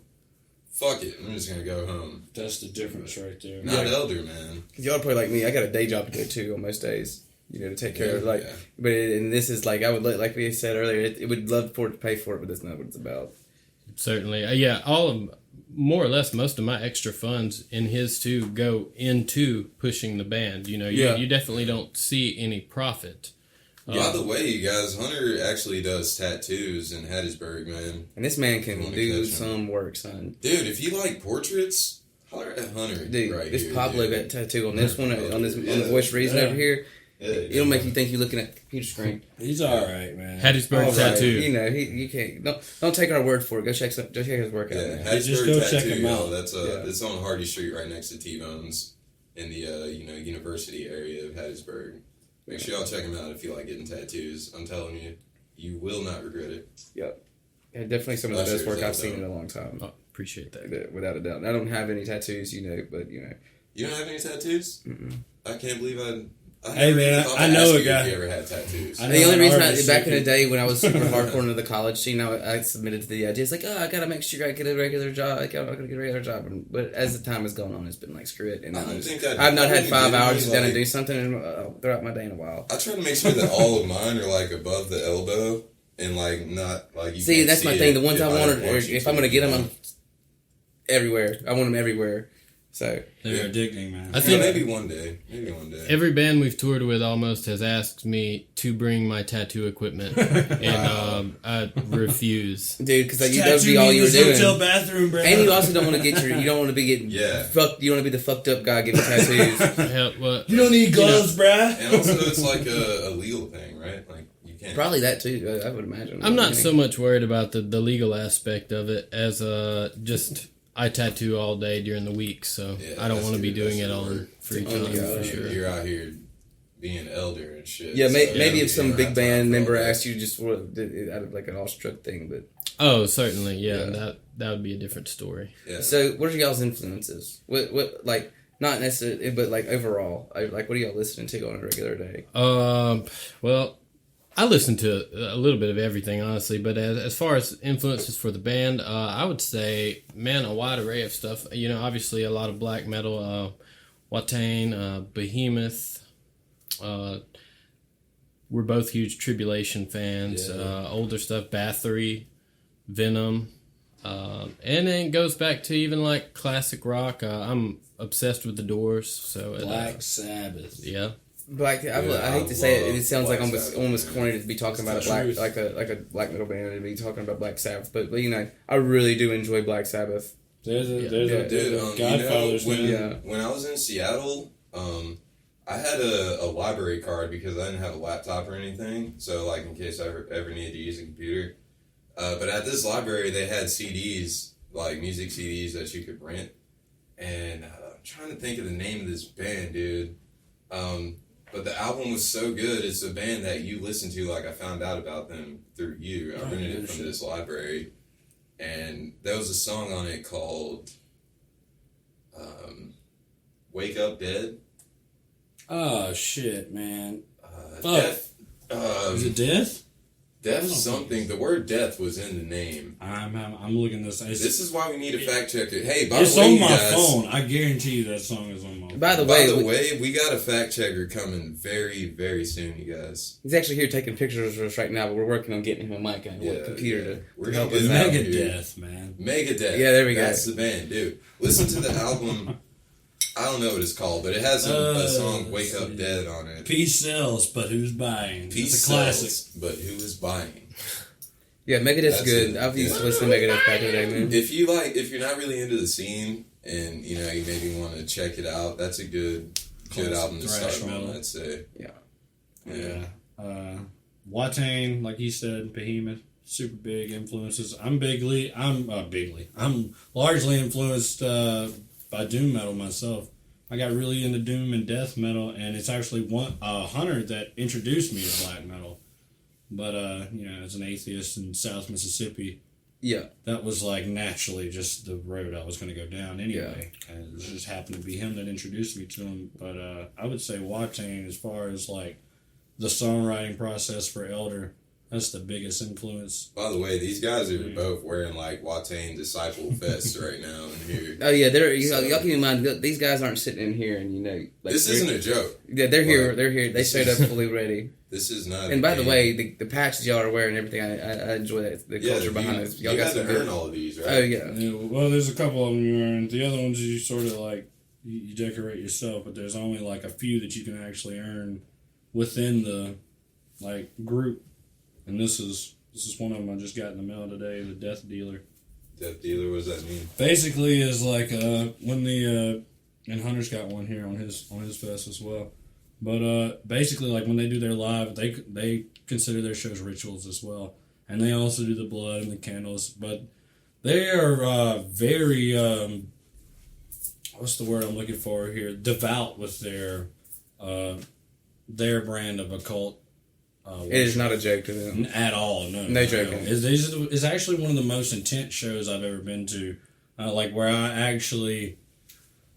fuck it. I'm just going to go home. That's the difference right there. Not Eldre, man. Because y'all are probably like me. I got a day job to do too on most days. To take care of like. Yeah. But and this is like I would like we said earlier. It would love for it to pay for it, but that's not what it's about. Certainly. Yeah, more or less, most of my extra funds in his too go into pushing the band. You know, you definitely don't see any profit. By the way, you guys, Hunter actually does tattoos in Hattiesburg, man. And this man can do some work, son. Dude, if you like portraits, holler at Hunter. Dude, right this here, Pablo got tattoo on this one, on this voice reason over here. It'll make you think you're looking at the computer screen. He's all right, man. Hattiesburg tattoo. You know, you can't. Don't take our word for it. Go check his work out. Yeah, Man. Hattiesburg just go tattoo, check him out. It's on Hardy Street, right next to T-Bone's, in the University area of Hattiesburg. Make sure y'all check him out if you like getting tattoos. I'm telling you, you will not regret it. Yep. Yeah, definitely some of the best work I've seen in a long time. Oh, appreciate that. Without a doubt. I don't have any tattoos, but You don't have any tattoos? Mm-mm. I can't believe Hey, man, I know a guy. If you ever had tattoos. The only reason back in the day when I was super hardcore into the college scene, I submitted to the idea. It's like, I gotta make sure I get a regular job. I'm gonna get a regular job. But as the time has gone on, it's been like, screw it. And I've not had 5 hours to sit down and do something throughout my day in a while. I try to make sure that all of mine are like above the elbow and like not like you. See, that's my thing. The ones I want, if I'm gonna get them, I'm everywhere. I want them everywhere. So They're addicting, man. I think maybe one day. every band we've toured with almost has asked me to bring my tattoo equipment, and I refuse. Dude, because that would be all you were doing. Hotel bathroom, bro. And you also don't want to get you don't want to be getting fucked. You don't want to be the fucked up guy getting tattoos. Hell, well, you don't need gloves, bruh. And also, it's like a legal thing, right? Like you can't. Probably that too. I would imagine. I'm not so much worried about the legal aspect of it as just. I tattoo all day during the week, so I don't want to be doing it on free time for sure. You're out here being Eldre and shit. Yeah, so maybe if some big band member asked you just out of like an awestruck thing, but certainly, that would be a different story. Yeah. So, what are y'all's influences? What like not necessarily, but like overall, like what are y'all listening to on a regular day? Well, I listen to a little bit of everything, honestly, but as far as influences for the band, I would say, man, a wide array of stuff. You know, obviously a lot of black metal, Watain, Behemoth. We're both huge Tribulation fans. Older stuff, Bathory, Venom. And then it goes back to even like classic rock. I'm obsessed with the Doors. So Black Sabbath. Yeah. Black, I hate to say it. It sounds like almost corny to be talking about a black metal band and to be talking about Black Sabbath. But you know, I really do enjoy Black Sabbath. There's a Godfathers. When I was in Seattle, I had a library card because I didn't have a laptop or anything. So like in case I ever needed to use a computer. But at this library, they had CDs, like music CDs that you could rent. And I'm trying to think of the name of this band, dude. But the album was so good. It's a band that you listen to. Like, I found out about them through you. I rented it from this library. And there was a song on it called Wake Up Dead. Oh, shit, man. Death. Is it Death? Death something. The word death was in the name. I'm looking this. This is why we need a fact checker. Hey, by it's the way, on my guys, phone. I guarantee you that song is on my phone. By the way, we got a fact checker coming very, very soon, you guys. He's actually here taking pictures of us right now, but we're working on getting him a mic and a computer to help us out. out. Megadeth, man. Megadeth. Yeah, there we go. That's the band, dude. Listen to the album. I don't know what it's called, but it has a song "Wake Up Dead" on it. Peace sells, but who's buying? Peace it's a classic. sells, but who is buying? Yeah, Megadeth's good. I've used to listen to Megadeth back in the day, man. If you're not really into the scene and you maybe want to check it out, that's a good album to start on. I'd say. Yeah. Watain, like you said, Behemoth, super big influences. I'm largely influenced by doom metal myself. I got really into doom and death metal, and it's actually Hunter that introduced me to black metal. But, as an atheist in South Mississippi, that was like naturally just the road I was going to go down anyway. Yeah. And it just happened to be him that introduced me to him. But I would say Watain, as far as like the songwriting process for Eldre, That's the biggest influence. By the way, these guys are both wearing like Watain Disciple vests right now in here. Oh yeah, y'all keep in mind these guys aren't sitting in here and like This isn't a joke. Yeah, they're here. They're here. They showed up fully ready. This is not. And by the way, the patches y'all are wearing and everything, I enjoy that the culture behind this. Y'all got to some good. earn all of these, right? Oh yeah. Well, there's a couple of them you earn. The other ones you sort of like you decorate yourself, but there's only like a few that you can actually earn within the like group. And this is one of them I just got in the mail today. The Death Dealer. Death Dealer. What does that mean? Basically, is like when the and Hunter's got one here on his vest as well. But basically, like when they do their live, they consider their shows rituals as well, and they also do the blood and the candles. But they are very what's the word I'm looking for here? Devout with their brand of occult. It is not a joke to them at all. No joking. It's actually one of the most intense shows I've ever been to. Like where I actually.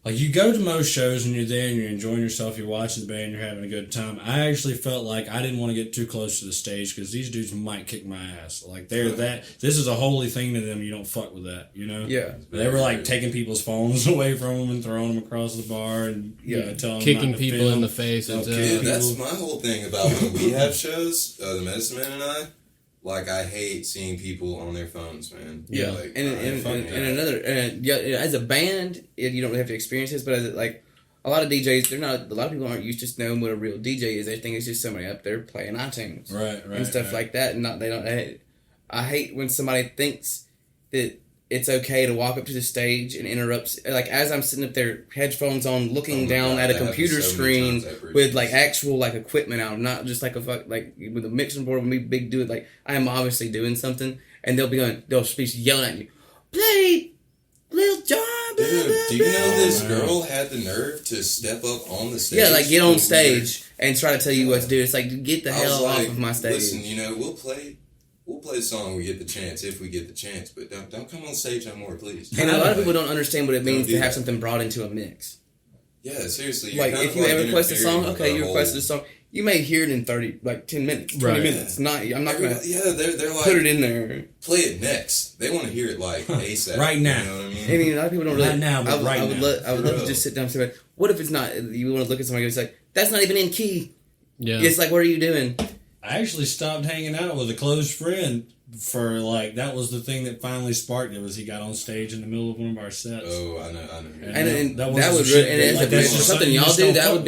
Like, you go to most shows and you're there and you're enjoying yourself, you're watching the band, you're having a good time. I actually felt like I didn't want to get too close to the stage because these dudes might kick my ass. Like, this is a holy thing to them. You don't fuck with that, you know? Yeah. They were, like, taking people's phones away from them and throwing them across the bar and, telling kicking them not to people film. in the face. And Dude, that's my whole thing about when we have shows, the Medicine Man and I. Like, I hate seeing people on their phones, man. Yeah, like, and as a band, you don't really have to experience this, but as a lot of DJs, a lot of people aren't used to knowing what a real DJ is. They think it's just somebody up there playing iTunes, right, and stuff like that. And I hate when somebody thinks that it's okay to walk up to the stage and interrupt. Like as I'm sitting up there, headphones on, looking down at a computer screen with like actual like equipment out, not just like with a mixing board with me big do it. Like I am obviously doing something, and they'll be yelling at you, play Lil Jon. Dude, do you know this girl had the nerve to step up on the stage? Yeah, like get on stage and try to tell you what to do. It's like get the hell off of my stage. Listen, we'll play the song we get the chance if we get the chance, but don't come on stage no more, please. And a lot of people don't understand what it means to have something brought into a mix. Yeah, seriously. Like if you ever request a song, okay, you requested a song. You may hear it in 10 minutes, 20 minutes. I'm not gonna. Yeah, they're like put it in there. Play it next. They want to hear it like ASAP. Right now. You know what I mean? I mean, a lot of people don't really. Not now, but I would love to just sit down and say, what if it's not? You want to look at somebody and say, that's not even in key. Yeah. It's like, what are you doing? I actually stopped hanging out with a close friend for that was the thing that finally sparked it. Was he got on stage in the middle of one of our sets? Oh, I know. And that would if something y'all do. That would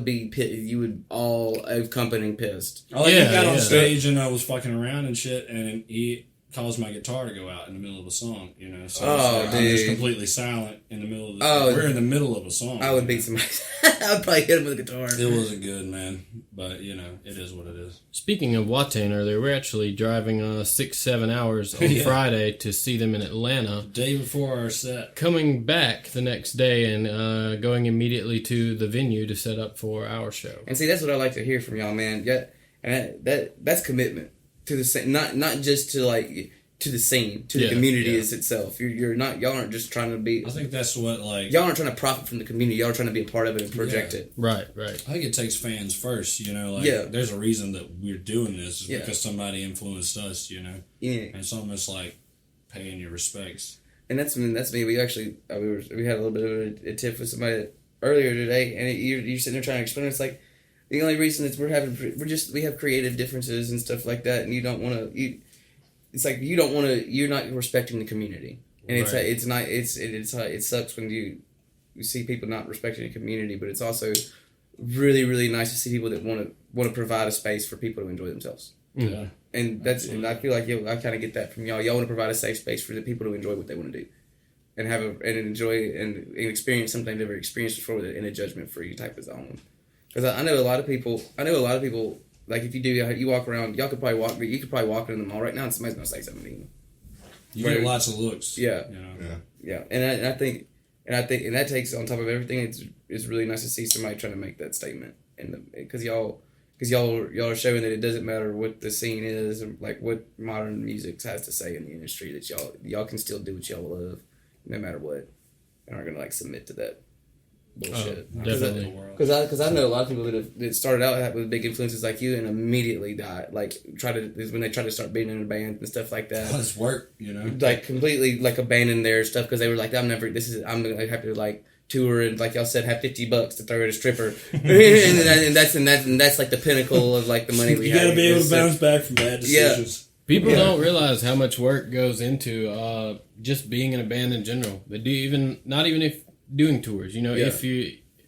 be you would all accompanying pissed. He got on stage and I was fucking around and shit, and he caused my guitar to go out in the middle of a song. So I'm just completely silent in the middle of we're in the middle of a song. I would beat somebody. I would probably hit him with a guitar. It wasn't good, man. But it is what it is. Speaking of Watain earlier, we're actually driving 6-7 hours on Friday to see them in Atlanta. Day before our set. Coming back the next day and going immediately to the venue to set up for our show. And see, that's what I like to hear from y'all, man. Yeah, and that's commitment to the scene, not just to to the scene, to the community itself. Y'all aren't just trying to be. I think that's what y'all aren't trying to profit from the community. Y'all are trying to be a part of it and project it. Right. I think it takes fans first. There's a reason that we're doing this is because somebody influenced us. Yeah, and it's almost like paying your respects. And that's me. We actually we had a little bit of a tiff with somebody earlier today, and you're sitting there trying to explain it. It's like the only reason is we have creative differences and stuff like that, and you don't want to. It's like you don't want to. You're not respecting the community, and it sucks when you see people not respecting the community. But it's also really, really nice to see people that want to provide a space for people to enjoy themselves. Yeah, and I feel like I kind of get that from y'all. Y'all want to provide a safe space for the people to enjoy what they want to do, and enjoy and experience something they've never experienced before in a judgment-free type of zone. Because I know a lot of people. Like if you walk around, you could probably walk in the mall right now and somebody's gonna say something to you. You get lots of looks. Yeah. Yeah. And I think that takes on top of everything. It's really nice to see somebody trying to make that statement, because y'all are showing that it doesn't matter what the scene is, or like what modern music has to say in the industry, that y'all can still do what y'all love, no matter what, and aren't gonna submit to that. bullshit. Definitely. Because I know a lot of people that started out with big influences like you and immediately died. Like when they tried to start being in a band and stuff like that. It's work, you know. Like completely like abandoned their stuff because they were like, I'm gonna have to like tour and like y'all said have $50 to throw at a stripper, and that's like the pinnacle of like the money we you have. got to be able to bounce back from bad decisions. People don't realize how much work goes into just being in a band in general. They do not even if doing tours. You know,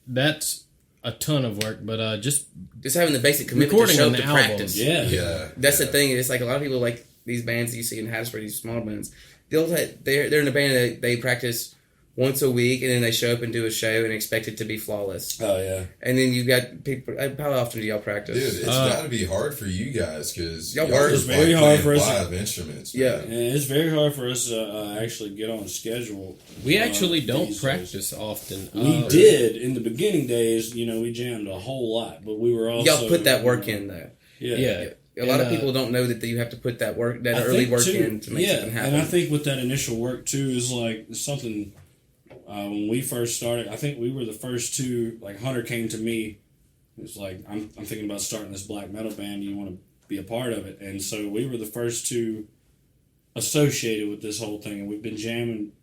that's a ton of work. But just having the basic commitment to show up to album. practice. Yeah. That's the thing. It's like a lot of people like these bands that you see in Hattiesburg, these small bands. They're in a band that they practice once a week, and then they show up and do a show and expect it to be flawless. Oh, yeah. And then you've got people. How often do y'all practice? Dude, it's got to be hard for you guys because y'all are work very hard for us. live instruments. Yeah. Man. And it's very hard for us to actually get on schedule. We actually don't these practice days. often. We did in the beginning days. You know, we jammed a whole lot, but we were also Y'all put that work in though. Yeah. A lot of people don't know that you have to put that work, that early work in to make something happen. And I think with that initial work too is like something. When we first started, I think we were the first two. Like Hunter came to me, it was like, I'm thinking about starting this black metal band. You want to be a part of it? And so we were the first two associated with this whole thing, and we've been jamming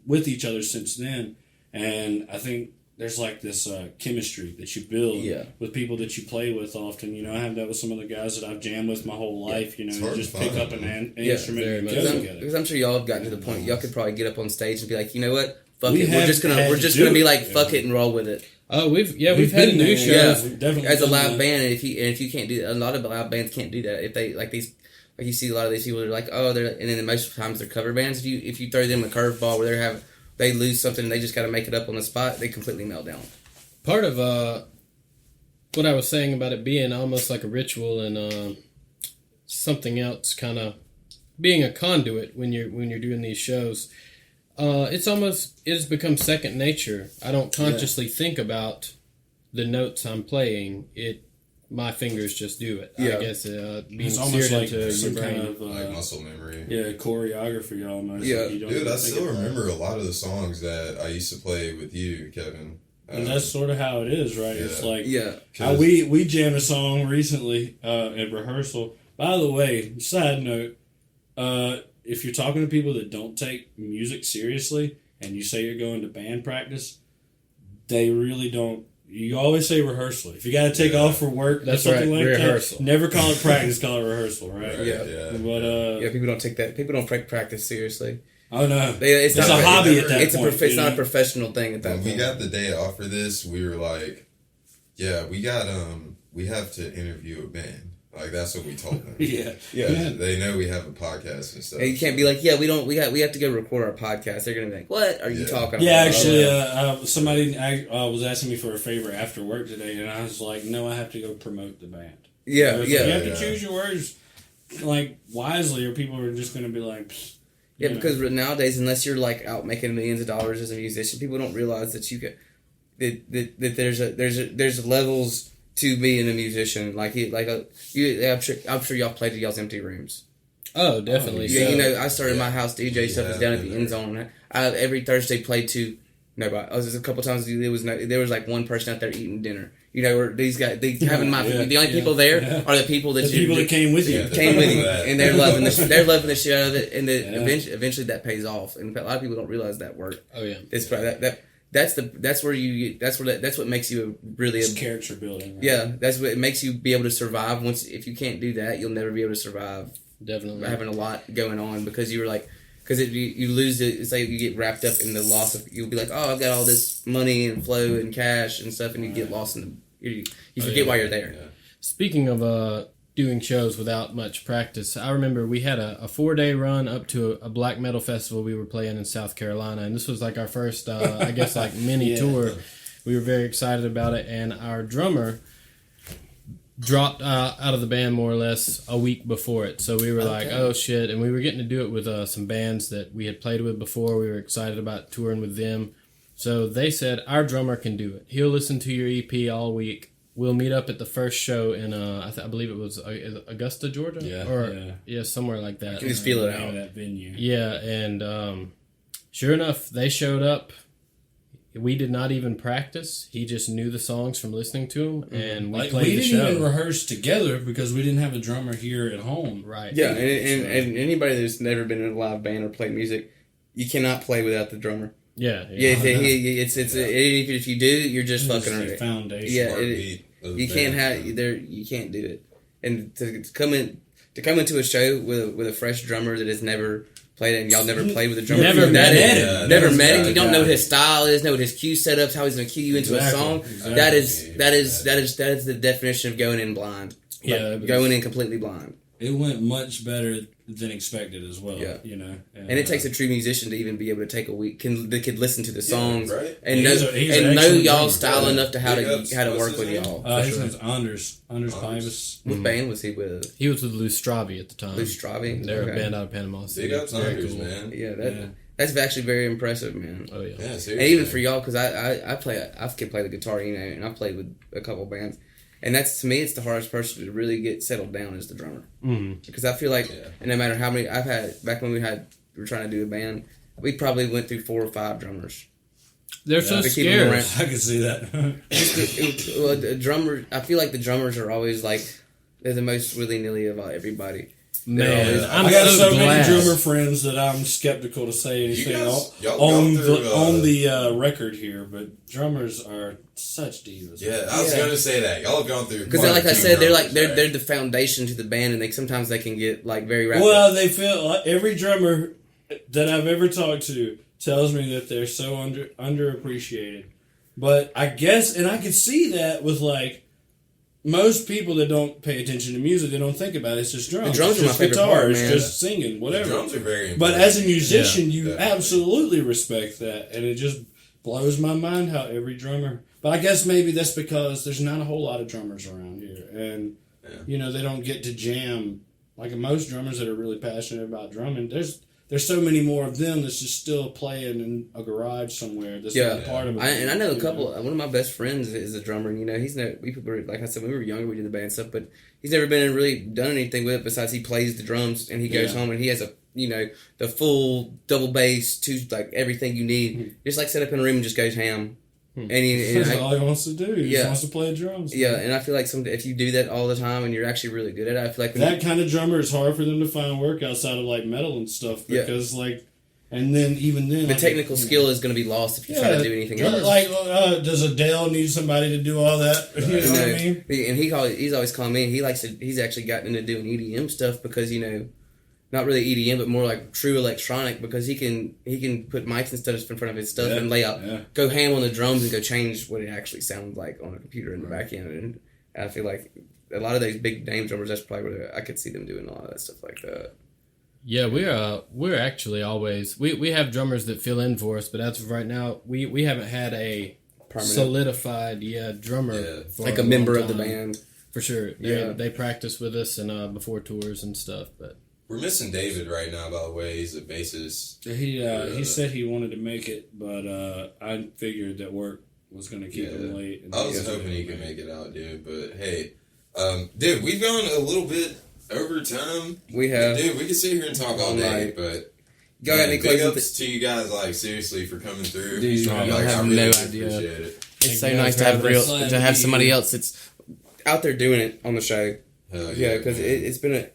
with each other since then. And I think there's like this chemistry that you build with people that you play with often. You know, I have that with some of the guys that I've jammed with my whole life. You know, you just pick up an instrument and go together. Because I'm sure y'all have gotten to the point y'all could probably get up on stage and be like, you know what? Fuck We it. We're just gonna be like, fuck it and roll with it. Oh, we've had new shows. Yeah, We've definitely as a done live that. band, and if you can't do that, a lot of live bands can't do that. If they like these, like you see a lot of these people that are like, oh, and then most times they're cover bands. If you throw them a curveball where they lose something and they just got to make it up on the spot, they completely melt down. Part of what I was saying about it being almost like a ritual and something else, kind of being a conduit when you're doing these shows. It's become second nature. I don't consciously think about the notes I'm playing. My fingers just do it. Yeah. I guess being It's almost seared like into some your brain. kind of Like muscle memory. choreography almost. Yeah. Like you don't Dude, I think still about it. remember a lot of the songs that I used to play with you, Kevin. And that's sort of how it is, right? Yeah. It's like we jammed a song recently at rehearsal. By the way, side note, if you're talking to people that don't take music seriously and you say you're going to band practice, they really don't. You always say rehearsal. If you got to take off for work That's or something right, like rehearsal. that, never call it practice, call it rehearsal, right? Yeah. But People don't take that. People don't practice seriously. oh no, It's a not hobby at that it's point. It's not a professional thing at that When point. we got the day off for this, we were like, yeah, we have to interview a band. Like that's what we told them. Yeah. They know we have a podcast and stuff. And you can't be like, we have to go record our podcast. They're gonna be like, what are you talking about? Yeah, actually, somebody was asking me for a favor after work today, and I was like, no, I have to go promote the band. Yeah, You yeah. have to choose your words like wisely, or people are just going to be like, Yeah, because nowadays, unless you're like out making millions of dollars as a musician, people don't realize that you can that there's levels to being a musician. I'm sure y'all played at y'all's empty rooms. Oh, definitely. Yeah, so. I started my house DJ stuff is down at the end zone. I every Thursday played to nobody. I was a couple times there was like one person out there eating dinner. Or these guys, the only people there are the people that came with you. Came with you, and they're loving the they're loving the shit out of it, and eventually that pays off. And a lot of people don't realize that work. Oh yeah, It's that's what makes you It's character building. Right? Yeah, that's what it makes you be able to survive. If you can't do that, you'll never be able to survive. definitely. Having a lot going on because you lose it. It's like you get wrapped up in the loss of. You'll be like, oh, I've got all this money and flow and cash and stuff, and you get lost in you forget why you're there. Yeah. Speaking of doing shows without much practice, I remember we had a 4-day run up to a black metal festival we were playing in South Carolina, and this was like our first, I guess, like mini tour. We were very excited about it, and our drummer dropped out of the band more or less a week before it. So we were like, oh shit, and we were getting to do it with some bands that we had played with before. We were excited about touring with them. So they said, our drummer can do it. He'll listen to your EP all week. We'll meet up at the first show in, I believe it was Augusta, Georgia? Yeah, somewhere like that. You can just feel it out. That venue. Yeah, and sure enough, they showed up. we did not even practice. He just knew the songs from listening to them, and we Like, played we the didn't show. even rehearse together because we didn't have a drummer here at home. Right. Yeah, and anybody that's never been in a live band or played music, you cannot play without the drummer. Yeah. Yeah, if you do, you're just fucking the around. foundation. Yeah, Heartbeat of the you can't band. have there. You can't do it. And to come into a show with a fresh drummer that has never played it, and y'all never played with a drummer. Never that met is- him. Yeah, never that's met him. right, You don't know yeah. what his style is, know what his cue setups, how he's going to cue you into a song. Exactly. That is the definition of going in blind. Yeah, Like, going in completely blind. It went much better than expected as well. Yeah. You know, And it takes a true musician to even be able to take a week, that could listen to the songs right. and He's know he's an and know excellent y'all's drummer. style Yeah. enough to how Big to ups. how to What's work his with name? y'all. His name's Anders Pivas. What band was he with? He was with Lou Stravi at the time. Lou Stravi? They're Okay. a band out of Panama City. Big ups Very Anders, cool. man. Yeah, that's actually very impressive, man. Oh yeah. Yeah, seriously. And even for y'all, because I can play the guitar, you know, and I've played with a couple bands, and that's to me, it's the hardest person to really get settled down is the drummer. Mm-hmm. Because I feel like, Yeah. and no matter how many I've had back when we were trying to do a band, we probably went through 4 or 5 drummers. They're so To keep them scarce. around. I can see that. Well, the drummer, I feel like the drummers are always like they're the most willy nilly of everybody. Man, Yeah. I'm I got so so glad. many drummer friends that I'm skeptical to say anything guys- y'all on gone through, on the record here, but drummers are such divas. Yeah, I was Yeah. going to say that. Y'all have gone through. Because quite like a I few said, they're drummers, right? they're the foundation to the band, and sometimes they can get like very rapid. Well, they feel like every drummer that I've ever talked to tells me that they're so underappreciated. But I guess, and I could see that with like most people that don't pay attention to music, they don't think about it. It's just drums. The drums it's are my just favorite guitar. part, It's man. just singing, The whatever. drums are very But important. as a musician, you definitely. absolutely respect that, and it just blows my mind how every drummer. But I guess maybe that's because there's not a whole lot of drummers around here, and you know they don't get to jam like most drummers that are really passionate about drumming. There's so many more of them that's just still playing in a garage somewhere. That's not part of it. I know a you couple. One of my best friends is a drummer. And, you know, he's no. We were, like I said, when we were younger, we did the band stuff, but he's never been really done anything with it besides he plays the drums and he goes home and he has the full double bass, like everything you need. Just like set up in a room and just goes ham. And That's all he wants to do. He just wants to play drums. Yeah, and I feel like if you do that all the time and you're actually really good at it, I feel like That kind of drummer is hard for them to find work outside of like metal and stuff because and then even then the technical skill is going to be lost if you try to do anything else. Like, does Adele need somebody to do all that? You know what I mean? And he's always calling me. He's actually gotten into doing EDM stuff because not really EDM, but more like true electronic because he can put mics and stuff in front of his stuff and lay out, go ham on the drums and go change what it actually sounds like on a computer in the back end. And I feel like a lot of those big name drummers, that's probably where I could see them doing a lot of that stuff like that. Yeah, we're actually always we have drummers that fill in for us, but as of right now, we haven't had a Permanent. solidified drummer for Like a long member of the time. band. For sure. They practice with us and before tours and stuff, but We're missing David right now, by the way. He's a bassist. He said he wanted to make it, but I figured that work was going to keep him late. And I was hoping he could make it out, dude. But hey, dude, we've gone a little bit over time. We have. Dude, we could sit here and talk all day, but Y'all got any big closing ups to you guys, like seriously, for coming through. Dude, Like, y'all I have really no do idea. Appreciate it. It's so Thank you nice guys to for have having us. to have somebody else that's out there doing it on the show. Hell Yeah, because man. it's been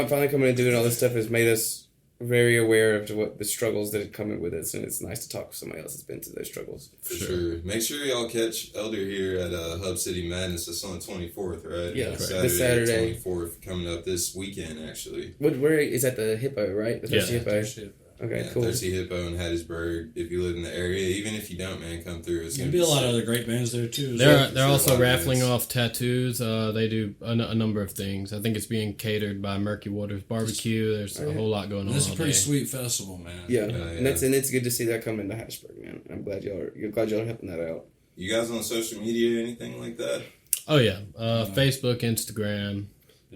finally coming and doing all this stuff has made us very aware of what the struggles that have come in with us, and it's nice to talk with somebody else that's been through those struggles. For sure. Make sure y'all catch Eldre here at Hub City Madness. That's on the 24th, right? Yeah, Saturday, this Saturday. 24th, coming up this weekend, actually. Where is that? The Hippo, right? The Thirsty Hippo. Okay, Yeah, cool. Thirsty Hippo in Hattiesburg. If you live in the area, even if you don't, man, come through. It's There'll gonna be a lot of sick. other great bands there too. they're sure, also a lot of raffling bands. off tattoos. They do a number of things. I think it's being catered by Murky Waters Barbecue. There's a whole lot going on. It's a all pretty day. sweet festival, man. Yeah, yeah. and it's good to see that come into Hattiesburg, man. I'm glad y'all are helping that out. You guys on social media, anything like that? Oh yeah, Facebook, Instagram.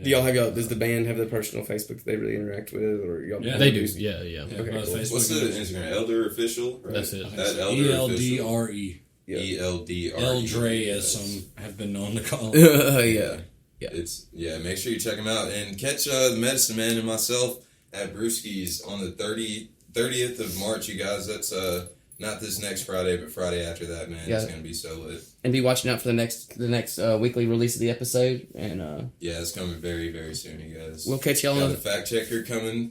Do y'all does the band have their personal Facebook that they really interact with, or y'all? Yeah, They do. Yeah. Okay, both cool. Facebook What's the and Instagram? Eldre Official? Right? That's it. That Eldre Official. ELDRE. Yeah. ELDRE. Eldre, as some have been known to call. Yeah. Yeah. Make sure you check them out and catch the Medicine Man and myself at Brewski's on the 30th of March. You guys, that's Not this next Friday, but Friday after that, man. Yeah. It's gonna be so lit. And be watching out for the next weekly release of the episode. And Yeah, it's coming very, very soon, you guys. we'll catch y'all Got on the fact checker coming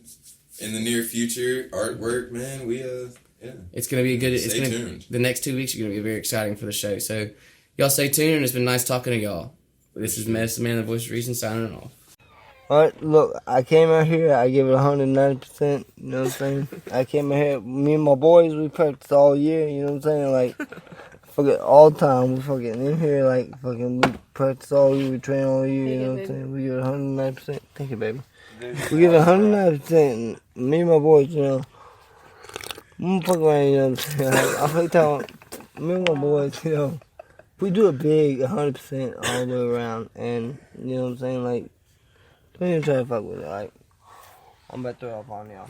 in the near future. Artwork, man. Yeah. It's gonna be a good. Stay tuned. The next 2 weeks are gonna be very exciting for the show. So y'all stay tuned. And it's been nice talking to y'all. This is Medicine Man, the voice of reason, signing off. Alright, look, I came out here, I give it 190%, you know what I'm saying? I came out here, me and my boys, we practiced all year, you know what I'm saying? Like, fucking all the time, we fucking in here, like, fucking, we practice all year, we train all year, you know what I'm saying? We give it 190%. Thank you, baby. We give it 190%, and me and my boys, you know, I'm gonna fuck around, you know what I'm saying? Like, I feel like me and my boys, you know, we do it big, 100% all the way around, and, you know what I'm saying? Like, don't even try to fuck with it, like, I'm about to throw up on y'all.